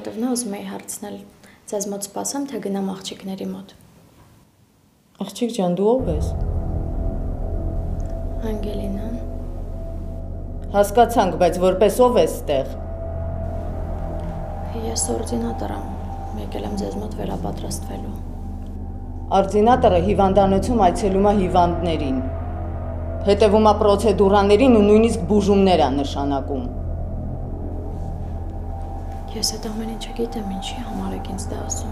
հետևն է ուզում էի հարցնել, ձեզ մոտ սպասեմ, թե գնամ աղջիկների մոտ։ Աղջիկ ջան, դու ով ես։ Անգելինան։ Հասկացանք, բայց որպես ով ես ստեղ։ Ես օրդինատոր եմ, եկել եմ ձեզ մոտ վերապատրաստվելու։ Օրդինատորը հիվանդանոցում այցելում է հիվանդներին, հետևում է պրոցեդուրաներին ու նույնիսկ բուժումներ է նշանակում։ Ես այդ ամեն ինչը գիտեմ, ինչի համար եք ինձ դա ասում։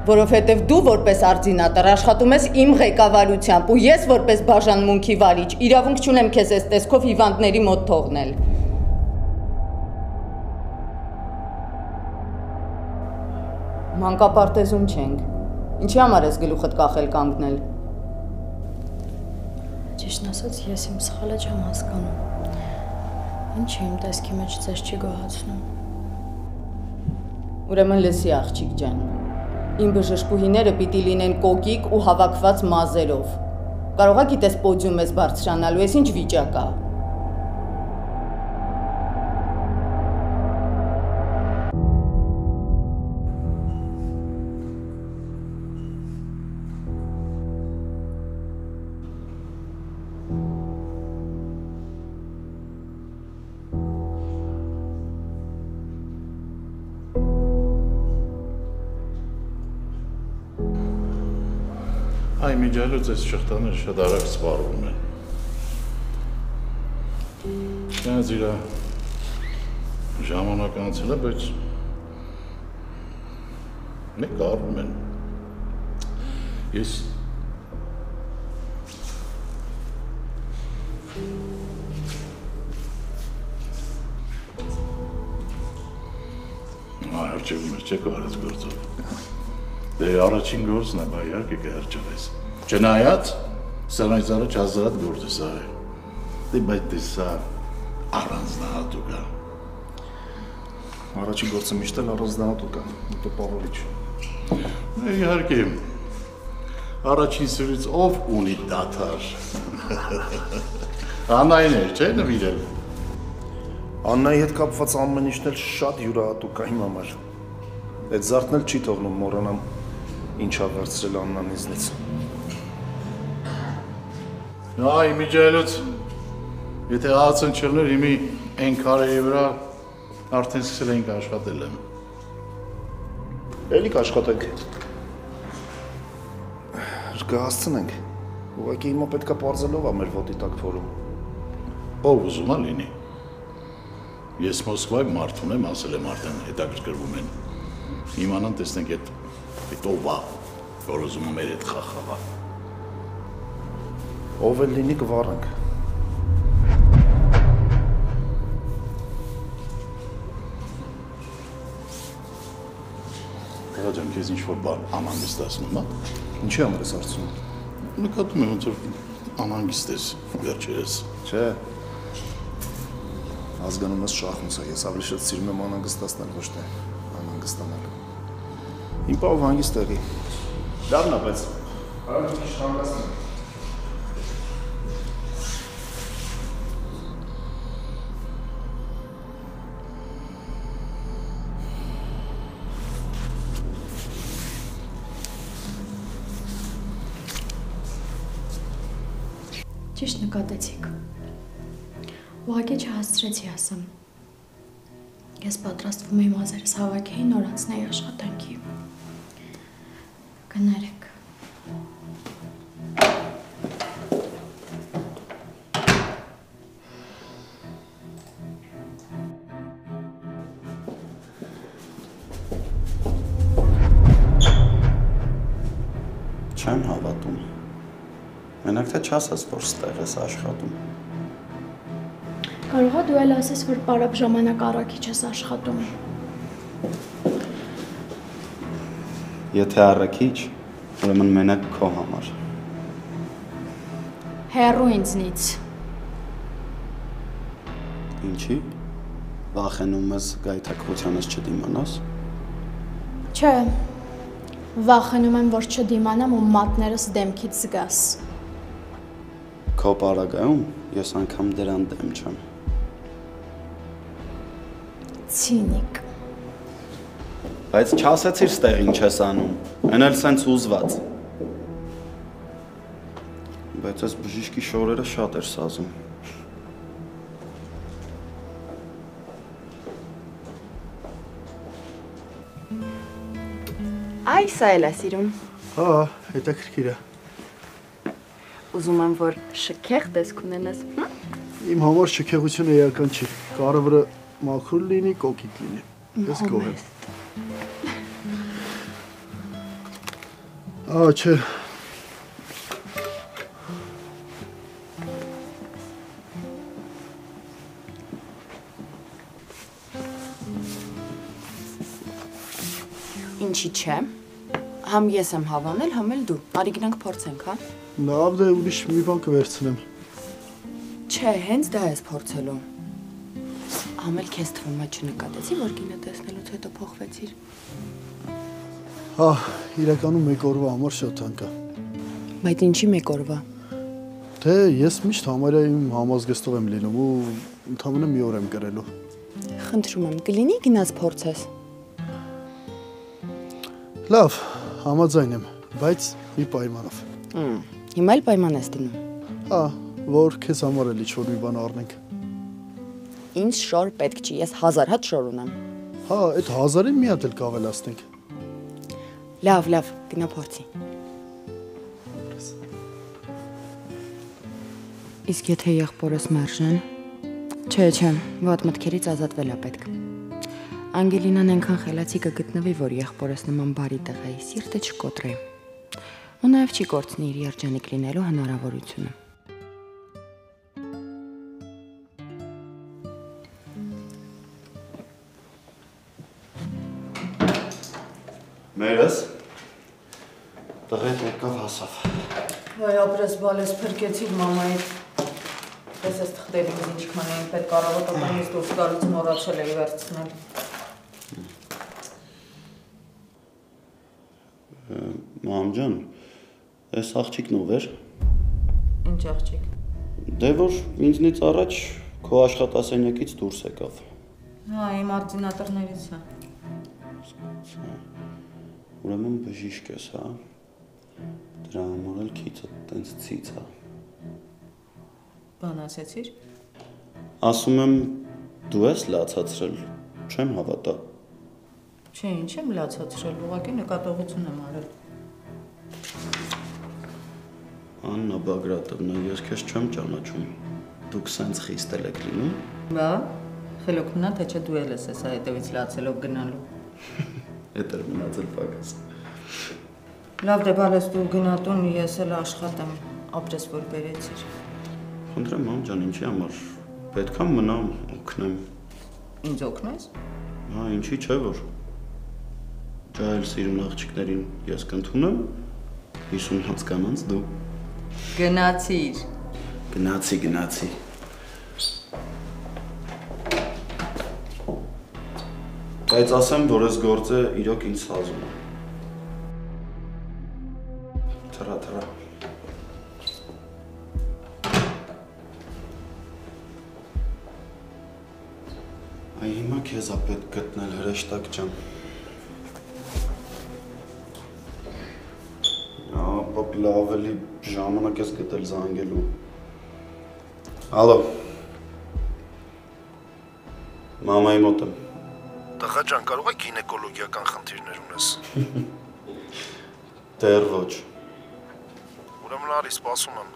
Որովհետև դու որպես օրդինատոր աշխատում ես իմ ղեկավարությամբ ու ես որպես բաժանմունքի վարիչ իրավունք չունեմ քեզ այս տեսքով հիվանդների մոտ թողնել։ Մանկապարտեզում չենք։ Ինչի համար ես գլուխդ կախել կանգնել։ Ճիշտն ասած, ես իմ սխալը չեմ հասկանում։ Ինչի իմ տեսքի մեջ ձեզ չի գոհացնում։ Ուրեմն լսի աղջիկ ջան։ Իմ բժշկուհիները պիտի լինեն կոկիկ ու հավաքված մազերով։ Կարող է գիտես պոդիում ես բարձրանալու, ես ինչ վիճակ է։ Այ միջալուց այս շղթաները շատ արագ սպառվում են։ Կյանց իրա ժամանակ անցել է, բայց մեկ առնում են։ Ես Արջևում ես չեք արած գործով։ Դե առաջին գործն է, բայ իհարկե կհերջավես։ Չնայած, սրանից առաջ հազարատ գործ ես արել։ Դե բայց դե սա առանձնահատուկ է։ Առաջին գործը միշտ էլ առանձնահատուկ է, տպավորիչ։ Իհարկե, առաջին սրից ով ունի դադար։ Աննային էր, չէ՞ նվիրել։ Աննայի հետ կապված ամեն ինչն էլ շատ յուրահատուկ է իմ համար։ Այդ զարդն էլ չի թողնում մոռանամ ինչա վերցրել Աննան ինձնից։ Այ միջայլոց, եթե աղացն չլներ իմի են քարերի վրա արդեն սկսել էինք աշխատել եմ։ Էլի կաշխատենք։ Կհասցնենք։ Ուղղակի հիմա պետքա պարզելով է մեր ոտի տակ փորում։ Ով ուզում է լինի։ Ես Մոսկվայում մարդ ունեմ, ասել եմ արդեն հետաքրքրվում են։ Իմանան տեսնենք այդ ով է, որ ուզում է մեր հետ խախավա։ Ով էլ լինի կվառենք։ Տղա ջան, քեզ ինչ-որ բան անհանգստացնում է։ Ինչի համար ես հարցնում։ Նկատում եմ, ոնց որ անհանգիստ ես վերջերս։ Չէ։ Ազգանում ես շախմուս է, ես ավելի շատ սիրում եմ անհանգստացնել, ոչ թե անհանգստանալ։ Իմ պահով հանգիստ եղի։ Լավն է, բայց արագ մի քիչ հանգստացնեմ։ Ճիշտ նկատեցիք։ Ուղղակի չհասցրեցի ասեմ։ Ես պատրաստվում էի մազերս հավաքեի նորանցնեի աշխատանքի։ Կներեք։ Չեմ հավատում։ Մենակ թե չասես, որ ստեղ ես աշխատում։ Կարող է դու էլ ասես, որ պարապ ժամանակ առաքիչ ես աշխատում։ Եթե առաքիչ, ուրեմն մենակ քո համար։ Հեռու ինձնից։ Ինչի։ Վախենում ես գայթակղությանս չդիմանաս։ Չէ։ Վախենում եմ, որ չդիմանամ ու մատներս դեմքից զգաս։ Քո պարագայում ես անգամ դրան դեմ չեմ։ Ցինիկ։ Բայց չասեցիր ստեղ ինչ ես անում։ Այն էլ սենց ուզված։ Բայց այս բժիշկի շորերը շատ էր սազում։ Այ սա էլ է սիրուն։ Հա, հետաքրքիր է։ Ուզում եմ, որ շքեղ տեսք ունենաս։ Իմ համար շքեղությունը էական չի։ Կարևորը մաքուր լինի, կոկիկ լինի։ Ես գոհ եմ։ Չէ։ Ինչի՞ չէ։ Համ ես եմ հավանել, համ էլ դու։ Արի գնանք փորձենք, հա։ Լավ դե ուրիշ մի բան կվերցնեմ։ Չէ, հենց դա ես փորձելու։ Համ էլ քեզ թվում է չնկատեցի, որ կինը տեսնելուց հետո փոխվեցիր։ Հա, իրականում մեկ օրվա համար շատ թանկ է։ Բայց ինչի մեկ օրվա։ Դե ես միշտ համարյա իմ համազգեստով եմ լինում ու ընդամենը մի օր եմ կրելու։ Խնդրում եմ, կլինի գնաց փորձես։ Լավ, համաձայն եմ, բայց մի պայմանով։ Հիմա էլ պայման ես դնում։ Հա, որ քեզ համար էլ ինչ-որ մի բան առնենք։ Ինչ շոր պետք չի, ես 1000 հատ շոր ունեմ։ Հա, այդ 1000-ին մի հատ էլ կավելացնենք։ Լավ, գնա փորձի։ Իսկ եթե եղբորս մերժեն։ Չէ, ված մտքերից ազատվել է պետք։ Անգելինան այնքան խելացի կգտնվի, որ եղբորս նման բարի տղայի սիրտը չկոտրի։ Ու նաև չի կորցնի իր երջանիկ լինելու հնարավորությունը։ Մերս տղետ եկավ հասավ։ Վայ ապրես բալես փրկեցիր մամայի։ Պես ես թղթերի մեզ ինչքան էին պետք առավոտական ես դուրս գալուց մոռացել էի վերցնել։ Մամ ջան, այս աղջիկն ով էր։ Ինչ աղջիկ։ Դե որ ինձնից առաջ քո աշխատասենյակից դուրս եկավ։ Հա, իմ արտինատորներից է։ Ուրեմն բժիշկ ես, հա։ Դրա համար էլ քիծը տենց ցից է։ Բան ասեցիր։ Ասում եմ դու ես լացացրել, չեմ հավատա։ Չէ, ինչ եմ լացացրել, ուղղակի նկատողություն եմ արել։ Աննա Բագրատովնա, ես քեզ չեմ ճանաչում։ Դուք սենց խիստ եք լինում։ Բա, խելոք մնա, թե չէ դու էլ ես հեսա հետևից լացելով գնալու։ Էդ էր մնացել պակաս։ Լավ դե բալես դու գնա տուն, ես էլ աշխատեմ, ապրես որ բերեցիր։ Խնդրեմ մամ ջան, ինչի համար պետքա մնամ, օգնեմ։ Ինձ օգնես։ Հա, ինչի՞ չէ որ։ Ջահել սիրուն աղջիկներին ես կընդունեմ, 50 հաց կանանց դու։ Գնացիր։ Գնացի։ Բայց ասեմ, որ այս գործը իրոք ինձ սազում է։ Թրա։ Այ հիմա քեզ է պետք գտնել հրեշտակ ջան։ Պապի լավ ավելի ժամանակ ես գտել զանգելու։ Ալո։ Մամայի մոտ եմ։ Տղա ջան, կարող է գինեկոլոգիական խնդիրներ ունես։ Դեռ ոչ։ Ուրեմն արի, սպասում եմ։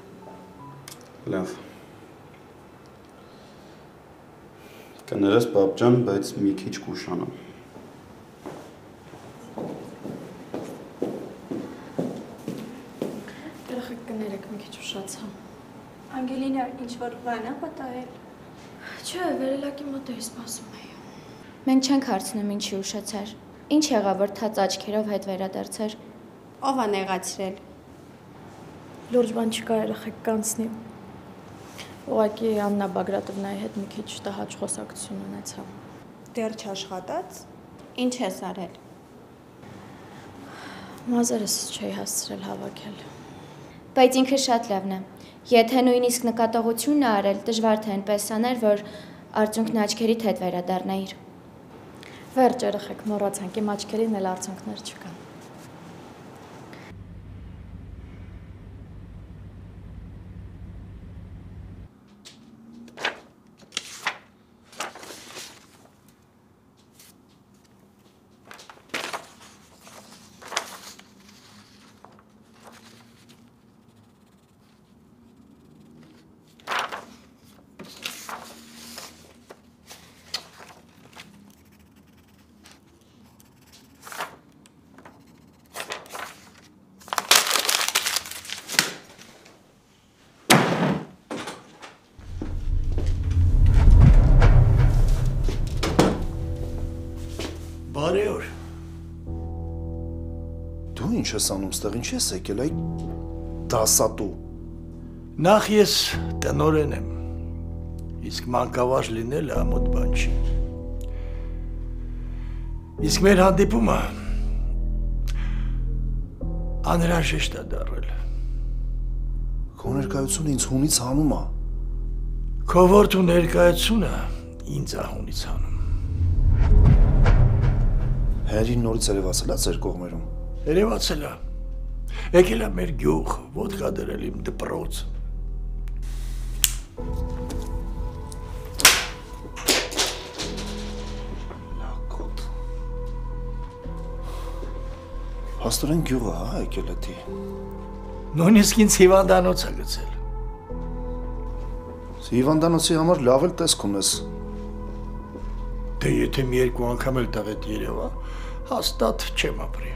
Լավ։ Կներես պապ ջան, բայց մի քիչ կուշանամ։ Երեխեք կներեք մի քիչ ուշացա։ Անգելինա, ինչ-որ բան է պատահել։ Չէ, վերելակի մոտ էի սպասում էի։ Մենք չենք հարցնում ինչի ուշացար։ Ինչ եղավ, որ թաց աչքերով հետ վերադարձար։ Ով է նեղացրել։ Լուրջ բան չկա, երեխեք կանցնի։ Ուղղակի Աննա Բագրատովնայի հետ մի քիչ տհաճ խոսակցություն ունեցա։ Դեռ չաշխատած։ Ինչ ես արել։ Մազերս չէի հասցրել հավաքել։ Բայց ինքը շատ լավն է։ Եթե նույնիսկ նկատողությունն է արել, դժվար թե այնպես աներ, որ արդյունքն աչքերիդ հետ վերադառնայիր։ Վերջ երեխեք մոռացանք, իմ աչքերին էլ արցունքներ չկան։ Բարի օր։ Դու ինչ ես անում ստեղ, ինչ ես եկել, այ դասատու։ Նախ ես տնօրեն եմ, իսկ մանկավարժ լինելը ամոթ բան չի։ Իսկ մեր հանդիպումը անհրաժեշտ է դառել։ Քո ներկայությունը ինձ հունից հանում է։ Քո որդու ներկայությունը ինձ է հունից հանում։ Հերին նորից երևացել է ձեր կողմերում։ Երևացել է։ Եկել է մեր գյուղ, ոդկա դրել իմ դպրոց։ Լակոտ։ Հաստորեն գյուղը, հա, եկել է դի։ Նույնիսկ ինձ հիվանդանոց է գցել։ Հիվանդանոցի համար լավ էլ տեսք ունես։ Դե եթե մի երկու անգամ էլ տաղետ երևա, հաստատ չեմ ապրի։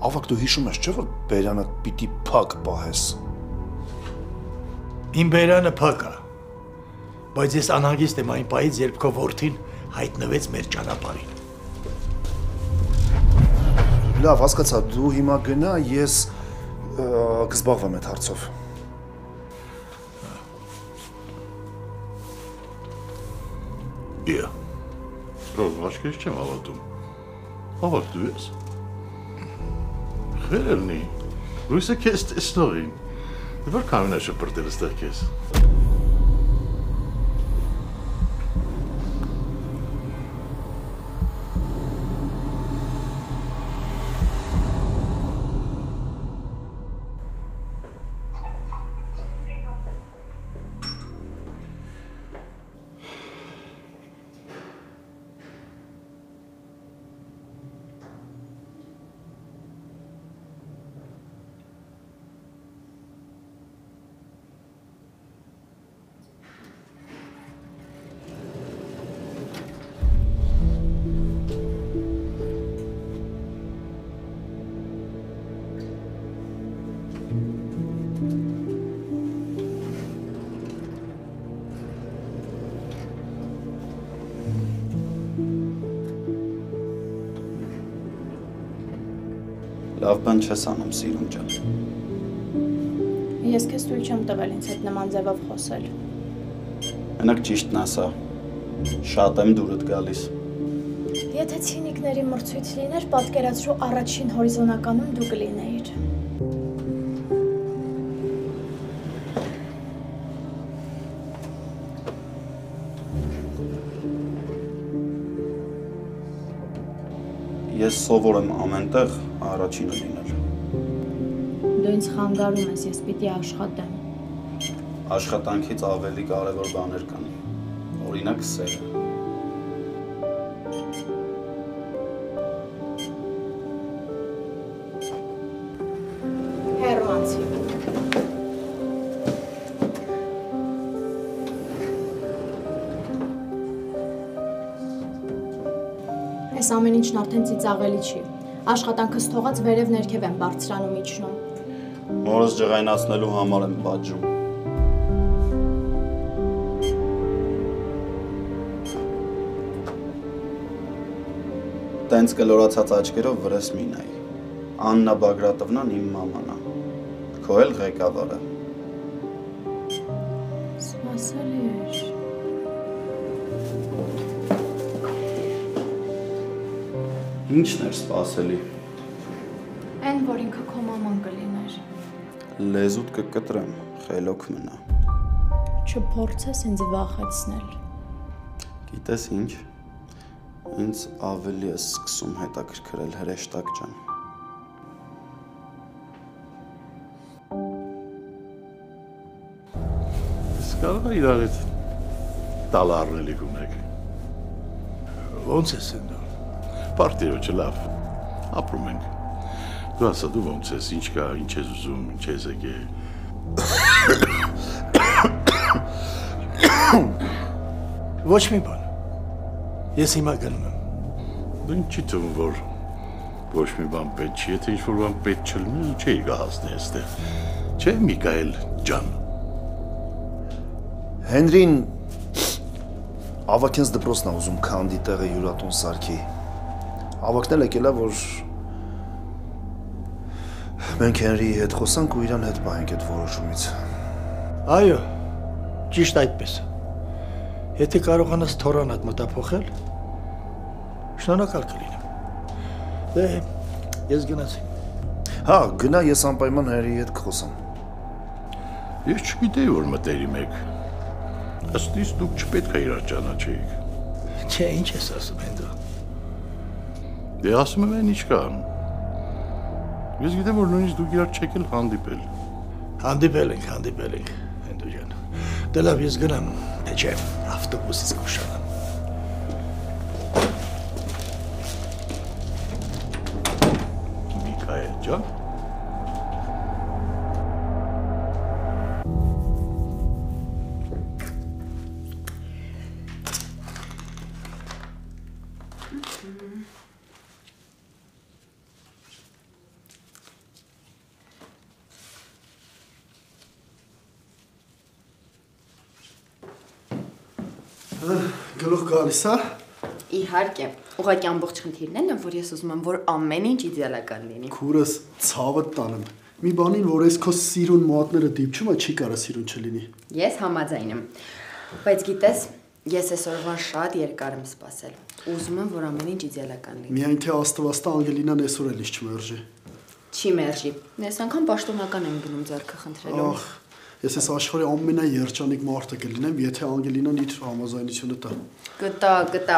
Ավակ դու հիշում ես, չէ՞ որ բերանը պիտի փակ պահես։ Իմ բերանը փակ է, բայց ես անհանգիստ եմ այն պահից, երբ քո որդին հայտնվեց մեր ճանապարհին։ Լավ, հասկացա, դու հիմա գնա, ես կզբաղվեմ այդ հարցով։ Իա, ռոզ աչքերս չեմ ավատում, ավակ դու ես, խերելնի, լույսը կեզ տեսնողին, որ կամին է շպրտել ստեղ կեզ։ Լավ բան չես անում, սիրուն ջան։ Ես քեզ թույլ չեմ տվել ինձ հետ նման ձևով խոսել։ Մենակ ճիշտն ասա, շատ եմ դուրդ գալիս։ Եթե ցինիկների մրցույթ լիներ, պատկերացրու առաջին հորիզոնականում դու կլինեիր։ Ես սովոր եմ ամենտեղ առաջինը լինել։ Դու ինձ խանգարում ես, ես պիտի աշխատեմ։ Աշխատանքից ավելի կարևոր բաներ կան։ Օրինակ սերը։ Հերմանցի։ Այս ամեն ինչն արդեն ծիծաղելի չի։ Աշխատանքս թողած վերև ներքև եմ բարձրանում իջնում։ Մորս ջղայնացնելու համար եմ պատժում։ Տենց կլորացած աչքերով վրես մի նայ։ Աննա Բագրատովնան իմ մաման է։ Քո էլ ղեկավարը։ Սպասելի էր։ Ինչն էր սպասելի։ Այն, որ ինքը քո մաման կլիներ։ Լեզուտ կկտրեմ, խելոք մնա։ Չփորձես ինձ վախեցնել։ Գիտես ինչ, Ինձ ավելի է սկսում հետաքրքրել հրեշտակ ջան։ Ես կարող է իրար հետ տալ առնելիք ունեք։ Ոնց ես դու։ Պարտիրոջը լավ, ապրում ենք։ Դու ասա դու ոնց ես, ինչ կա, ինչ ես ուզում, ինչ ես եկել։ Ոչ մի բան։ Ես հիմա գնում եմ։ Դու ինչի թվում որ ոչ մի բան պետք չի, եթե ինչ-որ բան պետք չլինի, չէի գա հասնի այստեղ։ Չէ, Միքայել ջան։ Հենրին ավակենս դպրոցն է ուզում քանդի տեղը յուրատուն սարքի։ Ավակնել եկել է, որ մենք Հենրիի հետ խոսանք ու իրան հետ պահենք այդ որոշումից։ Այո, ճիշտ այդպես։ Եթե կարողանաս թորանդ մտափոխել, շնորհակալ կլինեմ։ Դե, ես գնացի։ Հա, գնա, ես անպայման Հենրիի հետ կխոսամ։ Ես չգիտեի որ մտերիմ եք։ Ըստ իս դուք չպետք է իրար ճանաչեիք։ Չէ, ինչ ես ասում են դու։ Դե ասում եմ այն ինչ կա։ Ես գիտեմ որ նույնիսկ դուք իրար չեք էլ հանդիպել։ Հանդիպել ենք, Հենդու ջան։ Դե լավ, ես գնամ, թե չէ, ավտոբուսից կուշանամ։ Միքայել ջան։ Գլուխ գալիս, հա։ Իհարկե, ուղղակի ամբողջ խնդիրն են, որ ես ուզում եմ, որ ամեն ինչ իդեալական լինի։ Քուրս ցավը տանեմ։ Մի բանին, որ ես քո սիրուն մոտները դիպչում, չի կարա սիրուն չլինի։ Ես համաձայն եմ։ Բայց գիտես, ես այսօրվան շատ երկար եմ սպասել։ Ուզում եմ, որ ամեն ինչ իդեալական լինի։ Միայն թե Աստվածտա Անգելինան այսօր էլ չմերժի։ Չի մերժի։ Ես անգամ պաշտոնական եմ գնում ձեռքը խնդրելու։ Ախ, ես այս աշխարհի ամենաերջանիկ մարդը կլինեմ, եթե Անգելինան իր համաձայնությունը տա։ Գտա։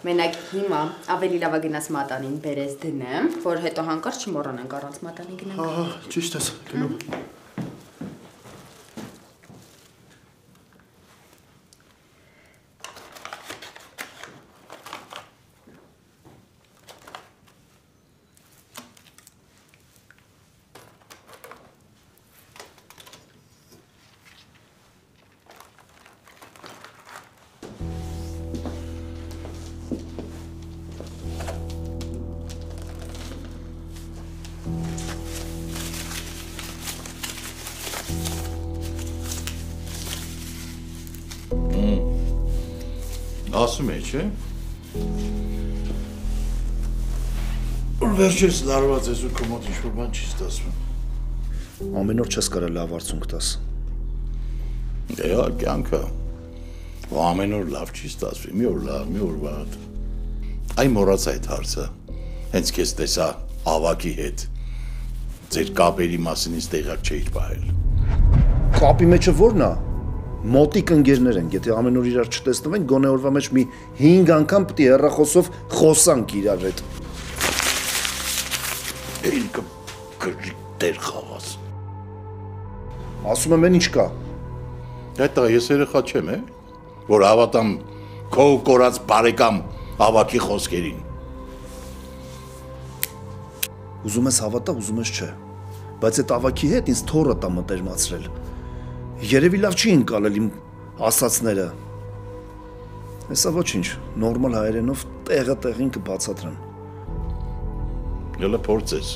Մենակ հիմա ավելի լավ է գնաս մատանին բերես դնեմ, որ հետո հանկարծ չմոռանանք առանց մատանի գնանք։ Հա, ճիշտ ես, գնում։ Ասում է, չէ՞։ Որ վերջերս լարված ես ու քո մոտ ինչ-որ բան չի ստացվում։ Ամեն օր չես կարա լավ արդյունք տաս։ Դե հա, կյանքը։ Ու ամեն օր լավ չի ստացվի, մի օր լավ, մի օր վատ։ Այ մոռաց այդ հարցը։ Հենց քեզ տեսա ավակի հետ։ Ձեր կապերի մասին ինձ տեղակ չէիր պահել։ Կապի մեջը ո՞րն է։ Մոտիկ ընկերներ ենք, եթե ամեն օր իրար չտեսնվենք, գոնե օրվա մեջ մի 5 անգամ պետք է հեռախոսով խոսանք իրար հետ։ Ինքը գրի դեր խաղաս։ Ասում եմ են ինչ կա։ Դա ես երեխա չեմ, որ հավատամ քո կորած բարեկամ ավակի խոսքերին։ Ուզում ես հավատա, ուզում ես չէ։ Բայց այդ ավակի հետ ինձ թորը տա մտերմացրել։ Երևի լավ չի ընկալել իմ ասացները։ Հեսա ոչինչ, նորմալ հայերենով տեղը տեղին կբացատրեն։ Ելը փորձես։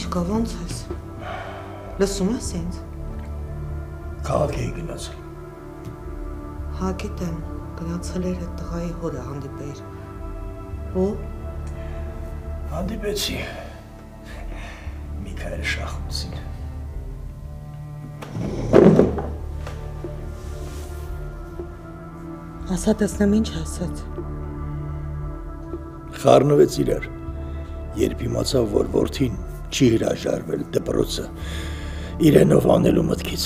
Ինչ կա, ոնց ես։ Լսում ես ինձ։ Քաղաք էի գնացել։ Հա, գիտեմ, գնացել էր այդ տղայի հորը հանդիպեիր։ Ու Հանդիպեցի Միքայել Շախուցին։ ասա տեսնեմ ինչ ասաց։ Խառնվեց իրար, երբ իմացավ, որ որդին չի հրաժարվել դպրոցը իրենով անելու մտքից։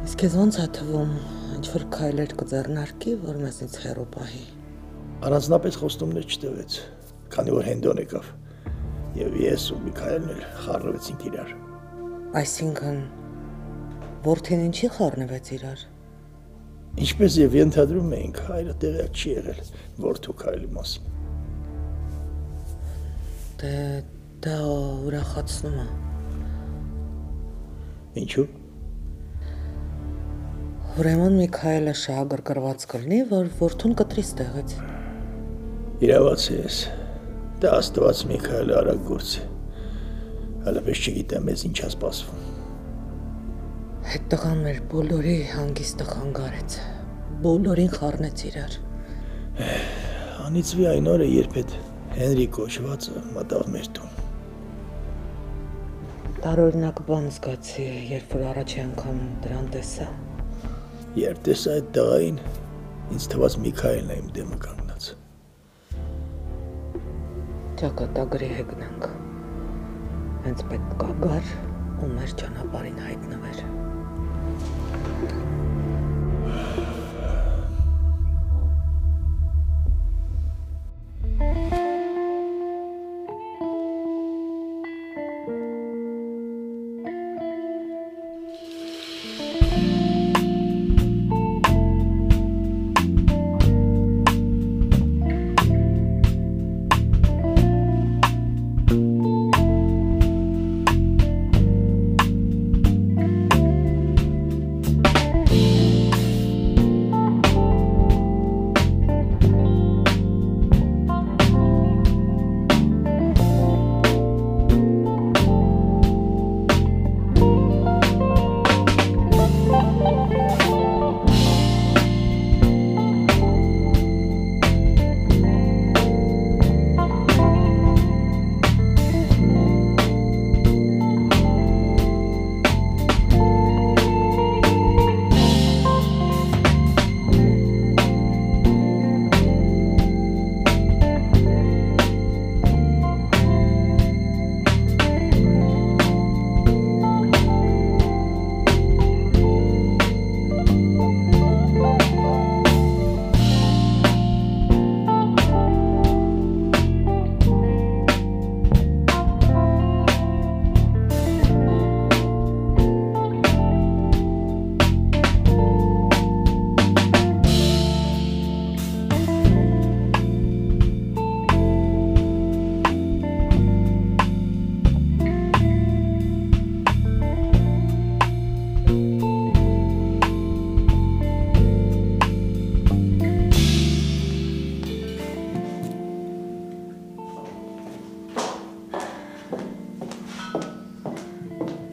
Իսկ քեզ ոնց է թվում, ինչ-որ քայլեր կձեռնարկի, որ մեզնից հեռու պահի։ Առանձնապես խոստումներ չտվեց, քանի որ Հենդոն եկավ, եւ ես ու Միքայելն էլ խառնվեցինք իրար։ Այսինքն, որդին ինչի խառնվեց իրար։ Ինչպես եւ ենթադրում էինք, հայրը տեղյակ չի եղել որդու քայլի մասին։ Դա ուրախացնում է։ Ինչու՞։ Ուրեմն Միքայելը շահագրգռված կլինի, որ որդուն կտրի ստեղից։ Իրավաց ես, դա աստված Միքայելը արագ գործ է, հալապես չգիտեմ մեզ ինչ է սպասվում։ Այդ տղան մեր բոլորի հանգիստը խանգարեց, բոլորին խառնեց իրար։ Անիծվի այն օրը, երբ այդ Հենրի կոչվածը մտավ մեր տուն։ Տարօրինակ բան զգացի, երբ որ առաջի անգամ դրան տեսա։ Երբ տեսա այդ տղային, ինձ թվաց Միքայելն է իմ դեմը կանգնած։ Ճակատագրի հեգնանք։ Հենց պետք է գար ու մեր ճանապարհին հայտնվեր։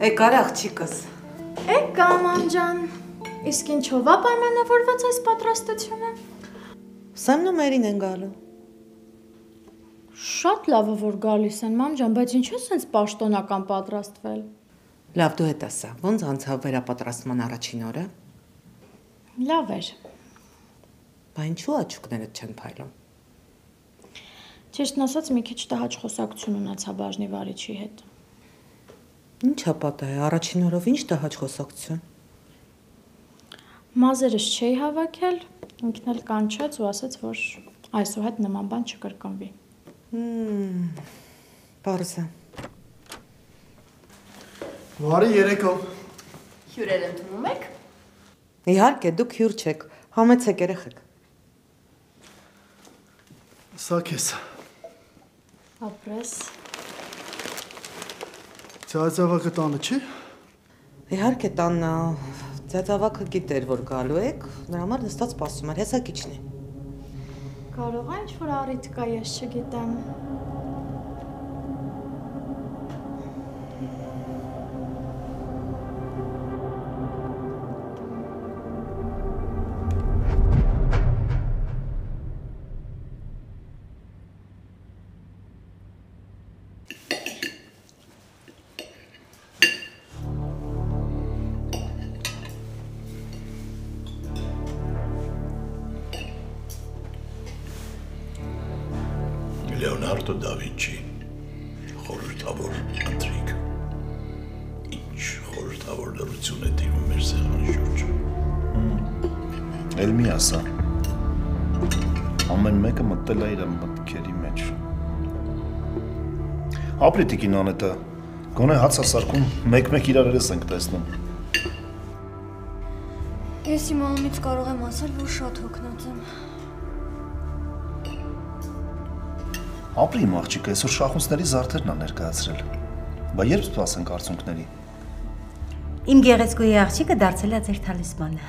Եկար աղջիկս։ Եկա մամ ջան։ Իսկ ինչով է պայմանավորված այս պատրաստությունը։ Սամնո մերին են գալու։ Շատ լավ է որ գալիս են մամ ջան, բայց ինչու սենց պաշտոնական պատրաստվել։ Լավ դու հետ ասա, ոնց անցավ վերապատրաստման առաջին օրը։ Լավ էր։ Բա ինչու աչուկներդ չեն փայլում։ Ճիշտն ասած մի քիչ տհաճ խոսակցություն ունեցա բաժնի վարիչի հետ։ Ինչ է պատահել, առաջին օրով ինչ տհաճ խոսակցություն։ Մազերս չէի հավաքել, ինքն էլ կանչեց ու ասաց, որ այսուհետ նման բան չկրկնվի։ Պարզ է։ Բարի երեկո։ Հյուրեր ընդունում եք։ Իհարկե, դուք հյուր չեք, համեցեք երեխեք։ Սա քեզ։ Ապրես։ Ձայձավակը տանը չի։ Իհարկե տանն է, ձայձավակը գիտեր, որ գալու եք, նրա համար նստած սպասում էր, հեսա քիչնի։ Կարող է ինչ-որ առիթ կա, ես չգիտեմ։ Լեոնարդո դա Վինչի խորհրդավոր ընթրիք։ Ինչ խորհրդավոր լրություն է տիրում մեր սեղանի շուրջը։ Էլ մի ասա։ Ամեն մեկը մտել է իր մտքերի մեջ։ Ապրի տիկին Անետը, գոնե հաց ասարկում մեկ-մեկ իրարերս ենք տեսնում։ Ես իմ անունից կարող եմ ասել, որ շատ հոգնած եմ։ Ապրի իմ աղջիկը, այսօր շախունցների զարդերն ա ներկայացրել։ Բա երբ սպասենք արցունքների։ Իմ գեղեցկուի աղջիկը դարձել է ձեր թալիսմանը։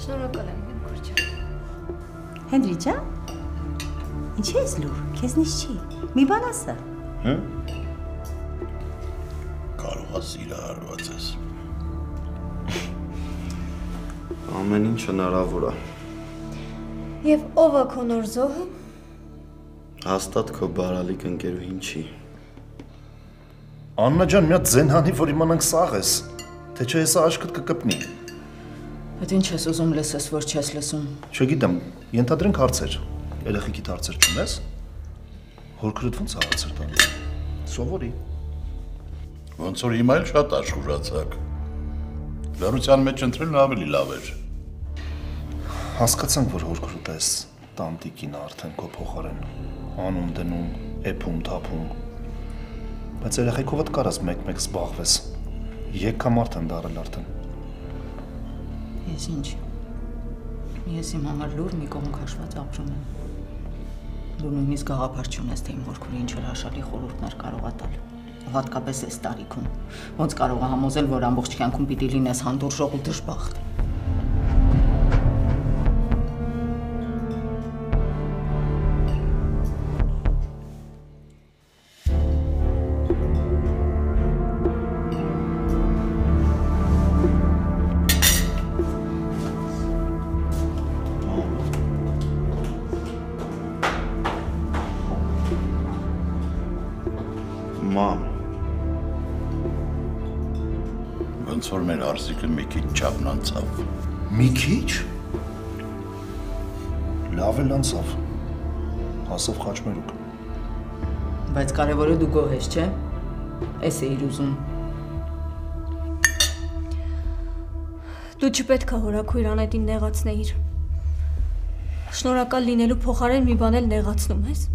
Շնորհակալ եմ, իմ քուրջ։ Հենրի ջան, ինչ ես լուր, քեզնից չի, մի բան ասա։ Կարող ես իրարարված ես։ Ամեն ինչ հնարավոր է։ Եվ ով է քո նոր զոհը։ Հաստատ քո բարալիկ ընկերուհին չի։ Աննա ջան, մի հատ ձեն հանի, որ իմանանք սաղ ես, թե չէ հեսա աշկդ կկպնի։ Այդ ինչ ես ուզում լսես, որ չես լսում։ Չգիտեմ, ենթադրենք հարցեր, երեխիքիդ հարցեր չունես, հորքրդ ոնց է հարցեր տանում, սովորի։ Ոնց որ հիմա էլ շատ աշխուժացաք։ Լարության մեջ ընտրելն ավելի լավ էր։ Հասկացանք, որ հորքրուտ ես, տանտիկին արդեն քո փոխարեն, անում դնում, էփում, թափում, բայց երեխեքովդ կարաս մեկ-մեկ զբաղվես, եկամարդ են դարել արդեն։ Ես ինչ, ես իմ համար լուր մի կողմ քաշված ապրում եմ։ Դու նույնիսկ գաղափար չունես, թե իմ հորքուրի ինչ հրաշալի խորհուրդներ կարող է տալ։ Հատկապես այս տարիքում, ոնց կարող է համոզել, որ ամբողջ կյանքում պիտի լինես հանդուրժող ու դժբախտ։ Մամ, ոնց որ մեր արզիկը մի քիչ չափն անցավ։ Մի քիչ։ Լավ էլ անցավ։ Հասավ խաչմերուկ։ Բայց կարևորը դու գոհ ես, չէ՞։ Էս էիր ուզում։ Դու չպետք է հորաքույր Անետին նեղացնեիր։ Շնորհակալ լինելու փոխարեն մի բան էլ նեղացնում ես։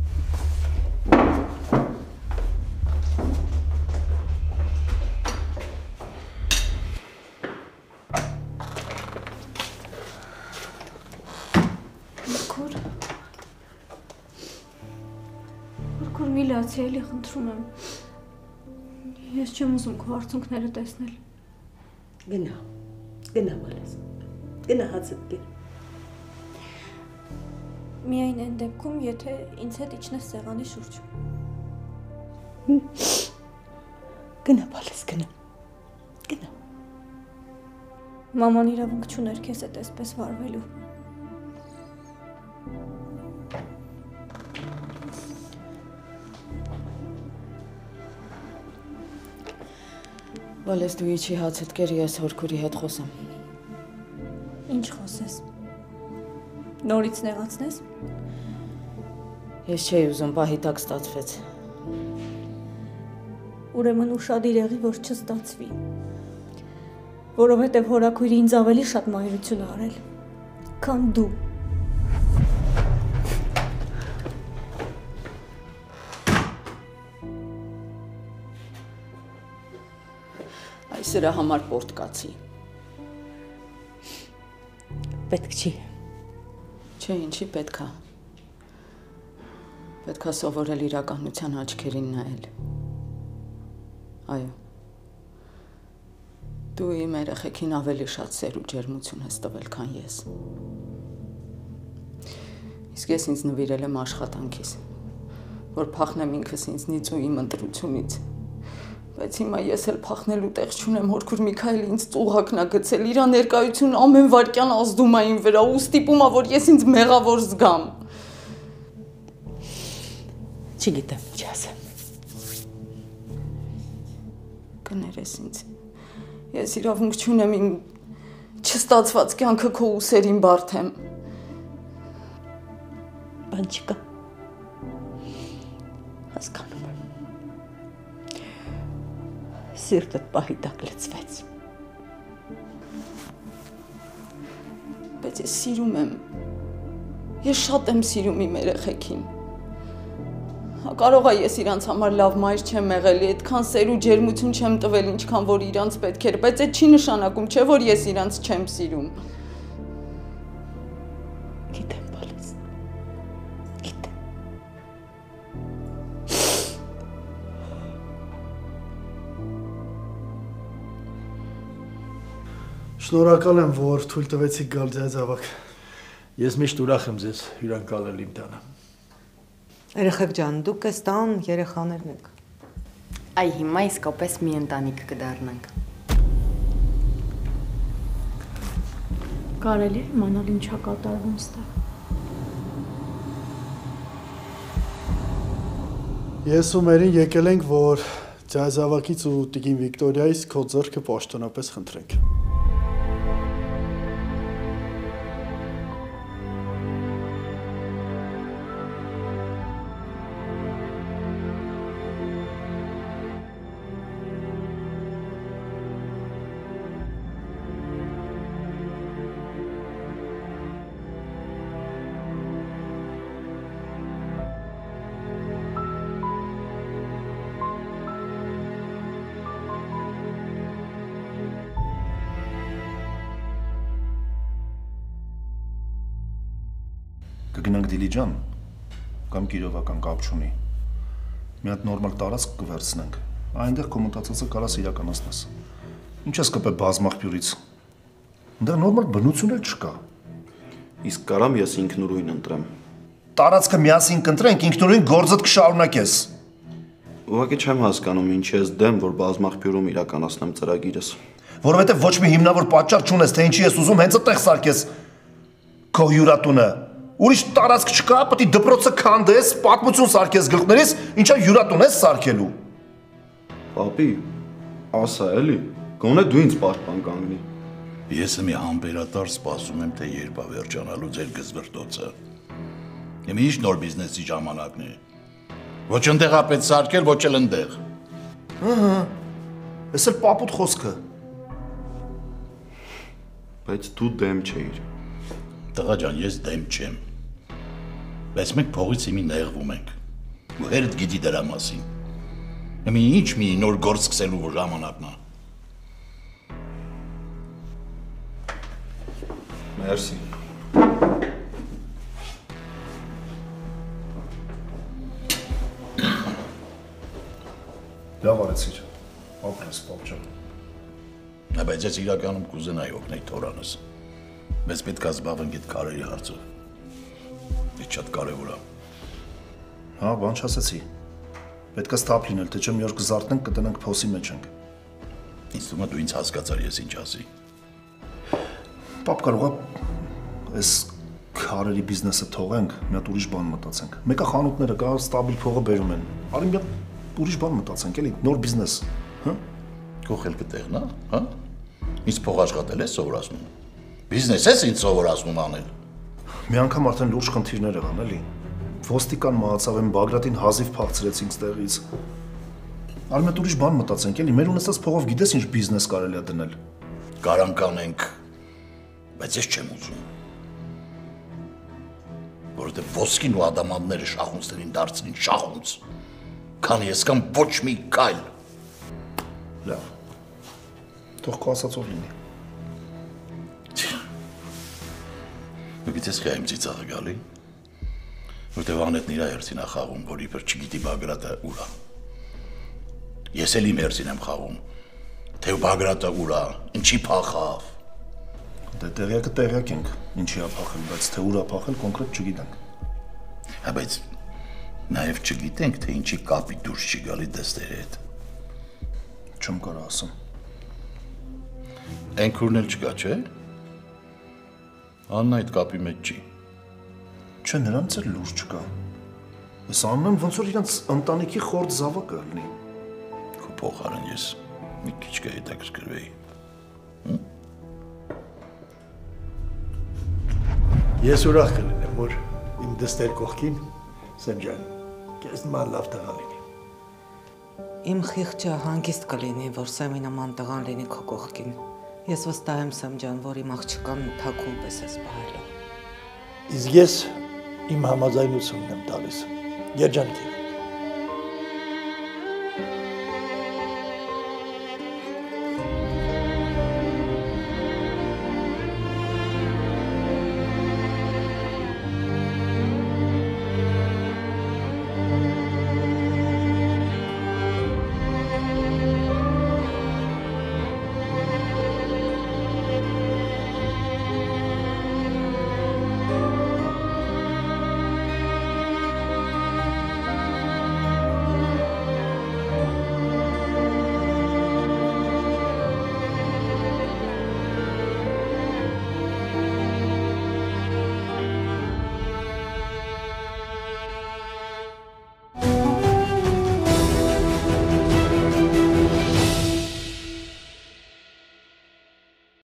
Քուր մի լացի էլի խնդրում եմ։ Ես չեմ ուզում քո արցունքները տեսնել։ Գնա մալես, գնա հացդ կեր։ Միայն այն դեպքում, եթե ինձ հետ իջնես սեղանի շուրջ։ Գնա մալես, գնա։ Մաման իրավունք չուներ քեզ հետ այսպես վարվելու։ Վալես դու իջի հացդ կեր, ես հորքուրի հետ խոսեմ։ Ինչ խոսես։ Նորից նեղացնես։ Ես չէի ուզում, պահի տակ ստացվեց։ Ուրեմն ուշադիր եղի, որ չստացվի։ Որովհետև հորաքույրը ինձ ավելի շատ մայրություն է արել, քան դու։ Այս սրա համար պորտ կացի։ Պետք չի։ Չէ, ինչի պետք է։ Պետք է սովորել իրականության աչքերին նայել։ Այո։ Դու իմ երեխեքին ավելի շատ սեր ու ջերմություն ես տվել, քան ես։ Իսկ ես ինձ նվիրել եմ աշխատանքիս, որ փախնեմ ինքս ինձնից ու իմ ընտրությունից։ Բայց հիմա ես էլ փախնելու տեղ չունեմ, հորքուր Միքայելը ինձ ծուղակն է գցել, իր ներկայությունն ամեն վայրկյան ազդում է իմ վրա ու ստիպում է, որ ես ինձ մեղավոր զգամ։ Չգիտեմ ինչ ասեմ։ Կներես ինձ։ Ես իրավունք չունեմ իմ չստացված կյանքը քո ուսերին բարթեմ։ Բան չկա։ Սիրտդ պահի տակ լցվեց։ Բայց ես սիրում եմ։ Ես շատ եմ սիրում իմ երեխեքին։ Կարող է ես իրանց համար լավ մայր չեմ եղել, այդքան սեր ու ջերմություն չեմ տվել, ինչքան որ իրանց պետք էր, բայց այդ չի նշանակում, չէ՞ որ ես իրանց չեմ սիրում։ Գիտեմ, բալես։ Գիտեմ։ Շնորհակալ եմ, որ թույլ տվեցիք գալ ձեզ ավակ։ Ես միշտ ուրախ եմ ձեզ հյուրընկալել իմ տանը։ Երեխեք ջան, դուք էս տան երեխաներն եք։ Այ հիմա իսկապես մի ընտանիք կդառնանք։ Կարելի է իմանալ ինչա կատարվում ստեղ։ Ես ու Մերին եկել ենք, որ ձեզ ավակից ու տիկին Վիկտորիայից քո ձեռքը պաշտոնապես խնդրենք։ Կգնանք Դիլիջան կամ Կիրովական կապ չունի։ Մի հատ նորմալ տարածք կվերցնենք։ Այնտեղ քո մտածածը կարաս իրականացնես։ Ինչ ես կպե բազմաղբյուրից։ Այնտեղ նորմալ բնություն էլ չկա։ Իսկ կարամ ես ինքնուրույն ընտրեմ։ Տարածքը միասին կընտրենք, ինքնուրույն գործդ կշարունակես։ Ուղղակի չեմ հասկանում ինչ ես դեմ, որ բազմաղբյուրում իրականացնեմ ծրագիրս։ Որովհետև ոչ մի հիմնավոր պատճառ չունես, թե ինչի ես ուզում հենց այդտեղ սարքես քո հյուրատունը։ Ուրիշ տարածք չկա, պետք է դպրոցը քանդես, պատմություն սարքես գլխներիս, ինչա հյուրատուն ես սարքելու։ Պապի, ասա էլի, գոնե դու ինձ պաշտպան կանգնի։ Ես մի համբերատար սպասում եմ, թե երբ է վերջանալու ձեր գզվրտոցը։ Իմ ինչ նոր բիզնեսի ժամանակն է։ Ոչ ընդեղ է պետք սարքել, ոչ էլ ընդեղ։ Ահա, ես էլ պապուտ խոսքը։ Բայց դու դեմ չէիր։ Տղա ջան, ես դեմ չեմ։ Բայց մենք փողից իմի նեղվում ենք։ Ու հերդ գիտի դրա մասին։ Հիմի ինչ մի նոր գործ սկսելու ժամանակն է։ Մերսի։ Լավ արեցիր։ Ապրես, պապ ջան։ Բայց ես իրականում կուզենայի օգնել Թորանս։ Մեզ պետք է զբաղվենք այդ քարերի հարցով։ Դա շատ կարևոր է։ Հա, բան չասեցի։ Պետք է ստապ լինել, թե չէ մի օր կզարթնենք, կտնենք փոսի մեջ ենք։ Ինձ թվում է դու ինձ հասկացար ես ինչ ասի։ Պապ կարող է այս քարերի բիզնեսը թողենք, մի հատ ուրիշ բան մտածենք։ Մեկը խանութները կա, ստաբիլ փողը բերում են։ Արի մի հատ ուրիշ բան մտածենք, էլի, նոր բիզնես, հա։ Քո խելքը տեղն է, հա։ Ինձ փող աշխատել ես սովորացնում։ Բիզնես ես ինձ սովորացնում անել։ Մի անգամ արդեն լուրջ խնդիրներ եղան, էլի։ Ոստիկան մահացավ, են Բագրատին հազիվ փախցրեցինք ստեղից։ Արի մետ ուրիշ բան մտածենք, էլի, մեր ունեցած փողով գիտես ինչ բիզնես կարելի է դնել։ Կարանք անենք, բայց ես չեմ ուզում։ Որովհետև ոսկին ու ադամանդները շախունցներին դարձնին շախունց, քան ես կամ ոչ մի կայլ։ Լավ։ Թող քո ասածով լինի։ Դու գիտես խա իմ ծիծաղը գալի, որտեվ անետն իրա հերցին է խաղում, որ իբր չգիտի Բագրատը ուր է։ Ես էլ իմ հերցին եմ խաղում, թե Բագրատը ուր է, ինչի փախավ։ Դե տեղյակ ենք, ինչի է փախել, բայց թե ուր է փախել կոնկրետ չգիտենք։ Հա, բայց նաև չգիտենք, թե ինչի կապի դուրս չի գալի դստերի հետ։ Չեմ կարող ասեմ։ Էնքուրն էլ չկա, չէ՞։ Աննա այդ կապի մեջ չի։ Չէ, նրանց էլ լուրջ չկա։ Ես անում եմ ոնց որ իրանց ընտանիքի խորտ զավակը լինի։ Քո փոխարեն ես մի քիչ կհետաքրքրվեի։ Ես ուրախ կլինեմ, որ իմ դստեր կողքին Սեմ ջան, քեզ նման լավ տղա լինի։ Իմ խիղճը հանգիստ կլինի, որ Սեմի նման տղան լինի քո կողքին։ Ես վստահ եմ, Սեմ ջան, որ իմ աղջկան թաքուն պես ես պահելու։ Իսկ ես իմ համաձայնությունն եմ տալիս։ Երջանք եղեք։